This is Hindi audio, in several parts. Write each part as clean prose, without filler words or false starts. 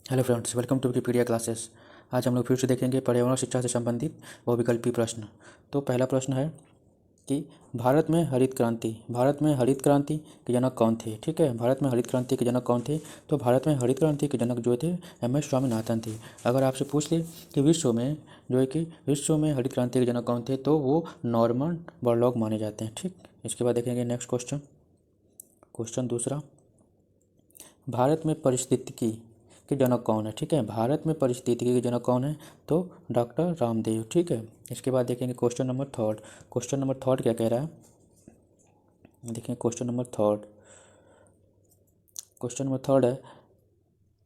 Hello friends, welcome to Wikipedia classes. आज हम लोग फिर से देखेंगे पर्यावरण शिक्षा से संबंधित बहुविकल्पी प्रश्न। तो पहला प्रश्न है कि भारत में हरित क्रांति के जनक कौन थे। ठीक है, भारत में हरित क्रांति के जनक कौन थे। तो भारत में हरित क्रांति के जनक जो थे एम एस स्वामीनाथन थे। अगर आपसे पूछ ले कि विश्व में हरित क्रांति के जनक कौन थे, तो वो नॉर्मन बोरलॉग माने जाते हैं। ठीक, इसके बाद देखेंगे नेक्स्ट क्वेश्चन। क्वेश्चन दूसरा, भारत में पारिस्थितिकी के जनक कौन है। ठीक है, भारत में पारिस्थितिकी के जनक कौन है। तो डॉक्टर रामदेव। ठीक है, इसके बाद देखेंगे question number third. Question number third क्या कह रहा है, देखें question number third. Question number third है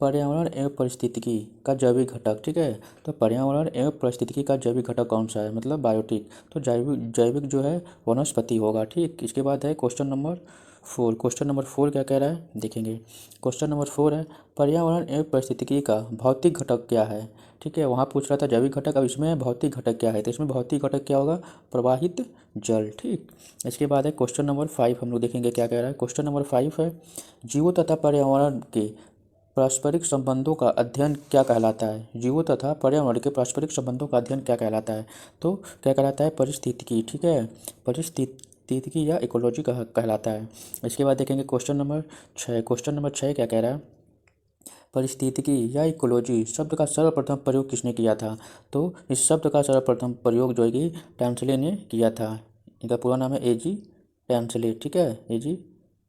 पर्यावरण एवं पारिस्थितिकी का जैविक घटक। ठीक है, तो पर्यावरण एवं पारिस्थितिकी का जैविक घटक कौन सा है, मतलब बायोटिक। तो जैविक जैविक जो है वनस्पति होगा। ठीक, इसके बाद है question number four. Question number four क्या कह रहा है, देखेंगे। क्वेश्चन नंबर फोर है पर्यावरण एवं पारिस्थितिकी का भौतिक घटक क्या है। ठीक है, वहाँ पूछ रहा था जैविक घटक, अब इसमें भौतिक घटक क्या है। तो इसमें भौतिक घटक क्या होगा, प्रवाहित जल। ठीक, इसके बाद है क्वेश्चन नंबर फाइव। हम लोग देखेंगे क्या कह रहा है। क्वेश्चन नंबर फाइव है जीवों तथा पर्यावरण के पारस्परिक संबंधों का अध्ययन क्या कहलाता है। जीवों तथा पर्यावरण के पारस्परिक संबंधों का अध्ययन क्या कहलाता है। तो क्या कहलाता है, पारिस्थितिकी। ठीक है, पारिस्थितिकी या इकोलॉजी कहलाता है। इसके बाद देखेंगे क्वेश्चन नंबर छः। क्वेश्चन नंबर छः क्या कह रहा है, पारिस्थितिकी या इकोलॉजी शब्द का सर्वप्रथम प्रयोग किसने किया था। तो इस शब्द का सर्वप्रथम प्रयोग जो है कि टैम्सले ने किया था। इनका पूरा नाम है एजी टैम्सले। ठीक है, एजी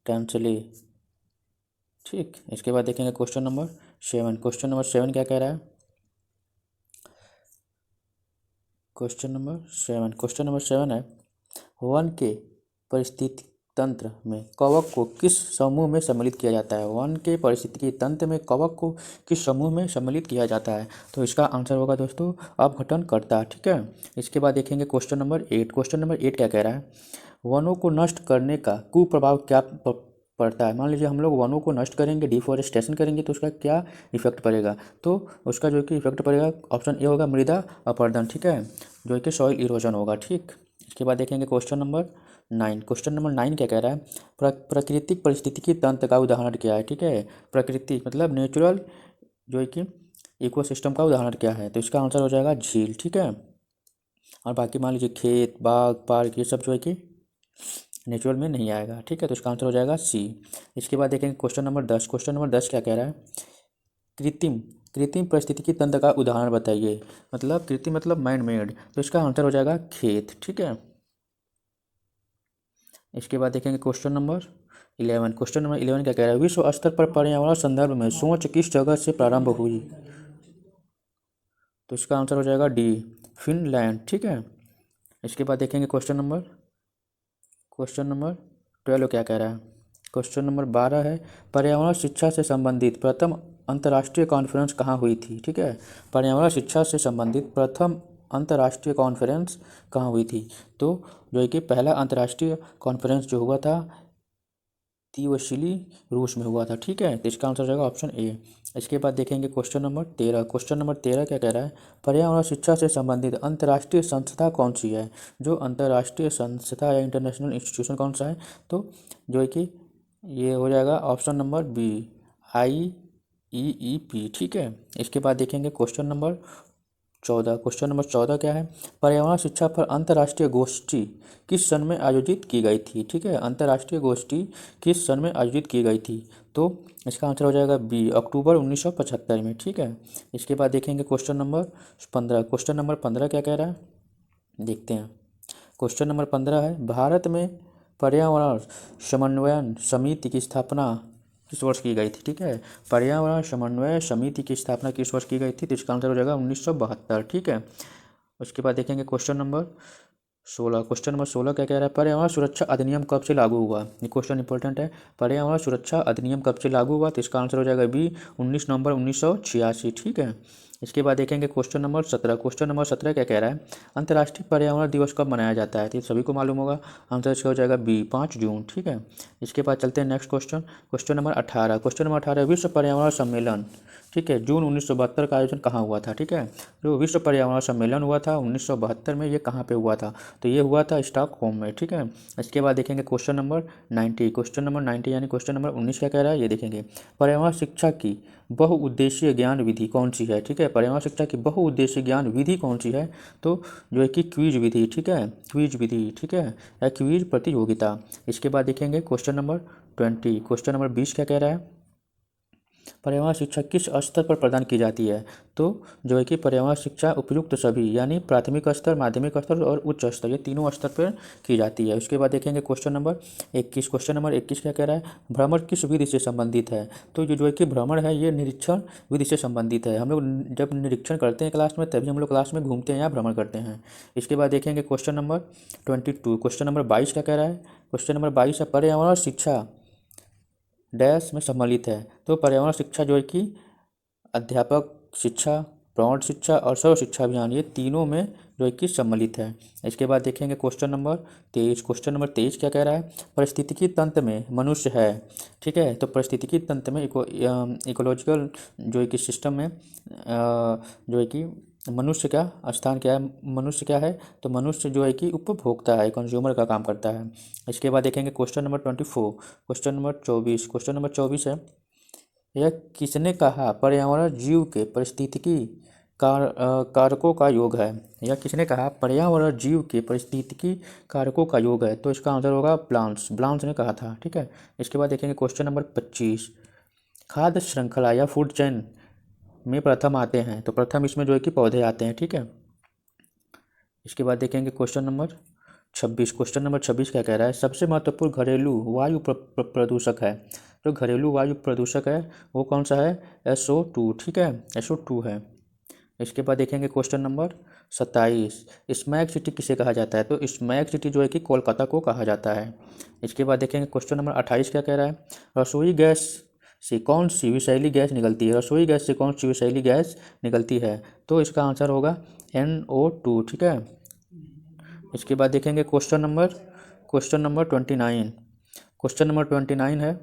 टैम्सले। ठीक, इसके बाद देखेंगे question number seven. Question number seven क्या कह रहा है, क्वेश्चन नंबर सेवन है वन के परिस्थिति तंत्र में कवक को किस समूह में सम्मिलित किया जाता है। वन के पारिस्थितिकी तंत्र में कवक को किस समूह में सम्मिलित किया जाता है। तो इसका आंसर होगा दोस्तों अपघटनकर्ता। ठीक है, इसके बाद देखेंगे question number eight. Question number eight क्या कह रहा है, वनों को नष्ट करने का कुप्रभाव क्या पड़ता है। मान लीजिए हम लोग वनों को नष्ट करेंगे, डिफॉरेस्टेशन करेंगे, तो उसका क्या इफेक्ट पड़ेगा। तो उसका जो कि इफेक्ट पड़ेगा, ऑप्शन ए होगा मृदा अपरदन। ठीक है, जो कि सॉइल इरोजन होगा। ठीक, इसके बाद देखेंगे question number nine. Question number nine क्या कह रहा है, प्राकृतिक परिस्थितिकी तंत्र का उदाहरण क्या है। ठीक है, प्रकृति मतलब नेचुरल जो है कि इकोसिस्टम का उदाहरण क्या है। तो इसका आंसर हो जाएगा झील। ठीक है, और बाकी मान लीजिए खेत बाग पार्क ये सब जो है कि नेचुरल में नहीं आएगा। ठीक है, तो इसका आंसर हो जाएगा सी। इसके बाद देखेंगे क्वेश्चन नंबर दस। क्वेश्चन नंबर दस क्या कह रहा है, कृत्रिम कृत्रिम परिस्थितिकी तंत्र का उदाहरण बताइए। मतलब कृत्रिम मतलब मैन मेड, तो इसका आंसर हो जाएगा खेत। ठीक है, इसके बाद देखेंगे question number eleven. Question number eleven क्या कह रहा है, विश्व स्तर पर पर्यावरण संदर्भ में सोच किस जगह से प्रारंभ हुई। तो इसका आंसर हो जाएगा डी, फिनलैंड। ठीक है, इसके बाद देखेंगे क्वेश्चन नंबर ट्वेल्व क्या कह रहा है। क्वेश्चन नंबर बारह है पर्यावरण शिक्षा से संबंधित प्रथम अंतर्राष्ट्रीय कॉन्फ्रेंस कहाँ हुई थी। ठीक है, पर्यावरण शिक्षा से संबंधित प्रथम अंतर्राष्ट्रीय कॉन्फ्रेंस कहाँ हुई थी। तो जो है कि पहला अंतर्राष्ट्रीय कॉन्फ्रेंस जो हुआ था वसीली रूस में हुआ था। ठीक है, तो इसका आंसर हो जाएगा ऑप्शन ए। इसके बाद देखेंगे क्वेश्चन नंबर तेरह। क्वेश्चन नंबर तेरह क्या कह रहा है, पर्यावरण शिक्षा से संबंधित अंतर्राष्ट्रीय संस्था कौन सी है। जो अंतर्राष्ट्रीय संस्था या इंटरनेशनल इंस्टीट्यूशन कौन सा है। तो जो है कि ये हो जाएगा ऑप्शन नंबर बी, IEEP। ठीक है, इसके बाद देखेंगे क्वेश्चन नंबर चौदह। क्वेश्चन नंबर चौदह क्या है, पर्यावरण शिक्षा पर अंतर्राष्ट्रीय गोष्ठी किस सन में आयोजित की गई थी। ठीक है, अंतर्राष्ट्रीय गोष्ठी किस सन में आयोजित की गई थी। तो इसका आंसर हो जाएगा बी, अक्टूबर 1975 में। ठीक है, इसके बाद देखेंगे क्वेश्चन नंबर पंद्रह। क्वेश्चन नंबर पंद्रह क्या कह रहा है, देखते हैं। क्वेश्चन नंबर पंद्रह है भारत में पर्यावरण समन्वयन समिति की स्थापना किस वर्ष की गई थी। ठीक है, पर्यावरण समन्वय समिति की स्थापना किस वर्ष की गई थी। तो इसका आंसर हो जाएगा 1972। ठीक है, उसके बाद देखेंगे क्वेश्चन नंबर सोलह। क्वेश्चन नंबर सोलह क्या कह रहा है, पर्यावरण सुरक्षा अधिनियम कब से लागू हुआ। ये क्वेश्चन इंपॉर्टेंट है, पर्यावरण सुरक्षा अधिनियम कब से लागू हुआ। तो इसका आंसर हो जाएगा बी, 19 नवंबर 1986। ठीक है, इसके बाद देखेंगे क्वेश्चन नंबर सत्रह। क्वेश्चन नंबर सत्रह क्या कह रहा है, अंतर्राष्ट्रीय पर्यावरण दिवस कब मनाया जाता है। तो ये सभी को मालूम होगा, आंसर इसका हो जाएगा बी, 5 जून। ठीक है, इसके बाद चलते हैं नेक्स्ट क्वेश्चन। क्वेश्चन नंबर अठारह। क्वेश्चन नंबर अठारह विश्व पर्यावरण सम्मेलन, ठीक है, जून 1972 का आयोजन कहाँ हुआ था। ठीक है, जो विश्व पर्यावरण सम्मेलन हुआ था 1972 में, ये कहाँ पे हुआ था। तो ये हुआ था स्टॉकहोम में। ठीक है, इसके बाद देखेंगे क्वेश्चन नंबर 90। क्वेश्चन नंबर 90 यानी क्वेश्चन नंबर 19 क्या कह रहा है, ये देखेंगे। पर्यावरण शिक्षा की बहुउद्देशीय ज्ञान विधि कौन सी है, ठीक है। पर्यावरण शिक्षा की बहुउद्देशीय ज्ञान विधि कौन सी है, तो जो है कि क्विज विधि, ठीक है, क्विज विधि, ठीक है, या क्विज प्रतियोगिता। इसके बाद देखेंगे क्वेश्चन नंबर 20। क्वेश्चन नंबर 20 क्या कह रहा है, पर्यावरण शिक्षा किस स्तर पर प्रदान की जाती है, तो जो है कि पर्यावरण शिक्षा उपयुक्त सभी यानी प्राथमिक स्तर, माध्यमिक स्तर और उच्च स्तर, ये तीनों स्तर पर की जाती है। उसके बाद देखेंगे क्वेश्चन नंबर 21। क्वेश्चन नंबर 21 क्या कह रहा है, भ्रमण किस विधि से संबंधित है, तो ये जो है कि भ्रमण है ये निरीक्षण विधि से संबंधित है। हम लोग जब निरीक्षण करते हैं क्लास में तभी हम लोग क्लास में घूमते हैं या भ्रमण करते हैं। इसके बाद देखेंगे क्वेश्चन नंबर 22। क्वेश्चन नंबर 22 क्या कह रहा है, क्वेश्चन नंबर 22 है, पर्यावरण शिक्षा डैश में सम्मिलित है, तो पर्यावरण शिक्षा जो है कि अध्यापक शिक्षा, प्रौढ़ शिक्षा और सर्व शिक्षा अभियान, ये तीनों में जो है कि सम्मिलित है। इसके बाद देखेंगे क्वेश्चन नंबर 23। क्वेश्चन नंबर 23 क्या कह रहा है, पारिस्थितिकी तंत्र में मनुष्य है, ठीक है, तो पारिस्थितिकी तंत्र में इकोलॉजिकल जो है कि सिस्टम में जो है कि मनुष्य का स्थान क्या है, मनुष्य क्या है, तो मनुष्य जो है कि उपभोक्ता है, कंज्यूमर का काम करता है। इसके बाद देखेंगे question number 24। Question number 24। Question number 24 है, यह किसने कहा पर्यावरण जीव के पारिस्थितिकी कारकों का योग है, यह किसने कहा पर्यावरण जीव के पारिस्थितिकी कारकों का योग है, तो इसका आंसर होगा ब्लांस ने कहा था, ठीक है। इसके बाद देखेंगे क्वेश्चन नंबर 25। खाद्य श्रृंखला या फूड चेन में प्रथम आते हैं, तो प्रथम इसमें जो है कि पौधे आते हैं, ठीक है। इसके बाद देखेंगे क्वेश्चन नंबर 26। क्वेश्चन नंबर 26 क्या कह रहा है, सबसे महत्वपूर्ण घरेलू वायु प्रदूषक है, जो घरेलू वायु प्रदूषक है वो कौन सा है, SO2, ठीक है, SO2 है। इसके बाद देखेंगे क्वेश्चन नंबर 27। स्मैग सिटी किसे कहा जाता है, तो स्मैग सिटी जो है कि कोलकाता को कहा जाता है। इसके बाद देखेंगे क्वेश्चन नंबर 28 क्या कह रहा है, रसोई गैस से कौन सी विषैली गैस निकलती है, रसोई गैस से कौन सी विषैली गैस निकलती है, तो इसका आंसर होगा NO2, ठीक है। इसके बाद देखेंगे क्वेश्चन नंबर 29। क्वेश्चन नंबर 29 है,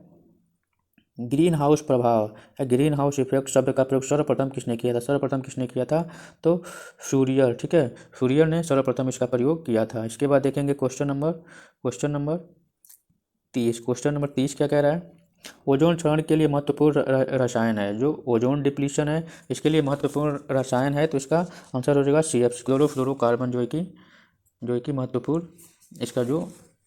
ग्रीन हाउस प्रभाव या ग्रीन हाउस इफेक्ट शब्द का प्रयोग सर्वप्रथम किसने किया था, सर्वप्रथम किसने किया था, तो फूरियर, ठीक है, फूरियर ने सर्वप्रथम इसका प्रयोग किया था। इसके बाद देखेंगे क्वेश्चन नंबर 30। क्वेश्चन नंबर 30 क्या कह रहा है, ओजोन क्षरण के लिए महत्वपूर्ण रसायन है, जो ओजोन डिप्लीशन है इसके लिए महत्वपूर्ण रसायन है, तो इसका आंसर हो जाएगा CF, क्लोरोफ्लोरोकार्बन, जो है कि महत्वपूर्ण इसका जो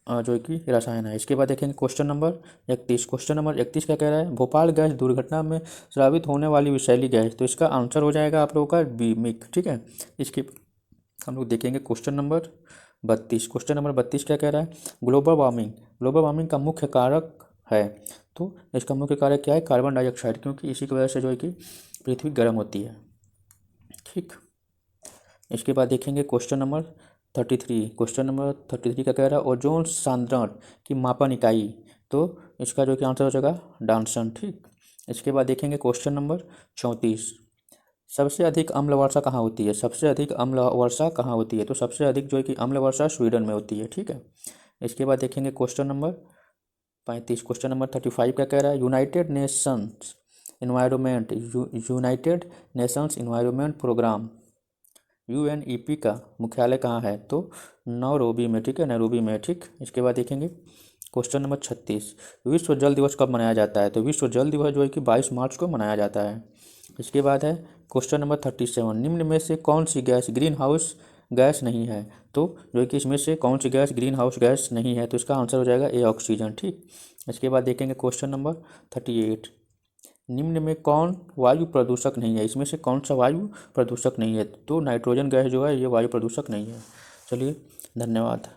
है कि रसायन है। इसके बाद देखेंगे क्वेश्चन नंबर 31। क्वेश्चन नंबर 31 क्या कह रहा है, भोपाल गैस दुर्घटना में स्रावित होने वाली विषैली गैस, तो इसका आंसर हो जाएगा आप लोगों का बीमिक, ठीक है। इसके हम लोग देखेंगे क्वेश्चन नंबर 32। क्वेश्चन नंबर 32 क्या कह रहा है, ग्लोबल वार्मिंग का मुख्य कारक है, तो इसका मुख्य कारक क्या है, कार्बन डाइऑक्साइड, क्योंकि इसी की वजह से जो है कि पृथ्वी गर्म होती है, ठीक। इसके बाद देखेंगे क्वेश्चन नंबर 33। क्वेश्चन नंबर 33 का कह रहा है, ओजोन सांद्रण की मापन इकाई, तो इसका जो कि आंसर हो जाएगा डांसन, ठीक। इसके बाद देखेंगे क्वेश्चन नंबर 34। सबसे अधिक अम्ल वर्षा कहाँ होती है, सबसे अधिक अम्ल वर्षा कहाँ होती है, तो सबसे अधिक जो है कि अम्ल वर्षा स्वीडन में होती है, ठीक है। इसके बाद देखेंगे क्वेश्चन नंबर 35। क्वेश्चन नंबर 35 क्या कह रहा है, United Nations environment programme UNEP का मुख्यालय कहाँ है, तो नैरोबी में, ठीक है, नैरोबी में, ठीक। इसके बाद देखेंगे क्वेश्चन नंबर 36। विश्व जल दिवस कब मनाया जाता है, तो विश्व जल दिवस जो है कि 22 मार्च को मनाया जाता है। इसके बाद है क्वेश्चन नंबर 37। निम्न में से कौन सी गैस ग्रीन हाउस गैस नहीं है, तो जो है कि इसमें से कौन सी गैस ग्रीन हाउस गैस नहीं है, तो इसका आंसर हो जाएगा A, ऑक्सीजन, ठीक। इसके बाद देखेंगे क्वेश्चन नंबर 38। निम्न में कौन वायु प्रदूषक नहीं है, इसमें से कौन सा वायु प्रदूषक नहीं है, तो नाइट्रोजन गैस जो है ये वायु प्रदूषक नहीं है। चलिए, धन्यवाद।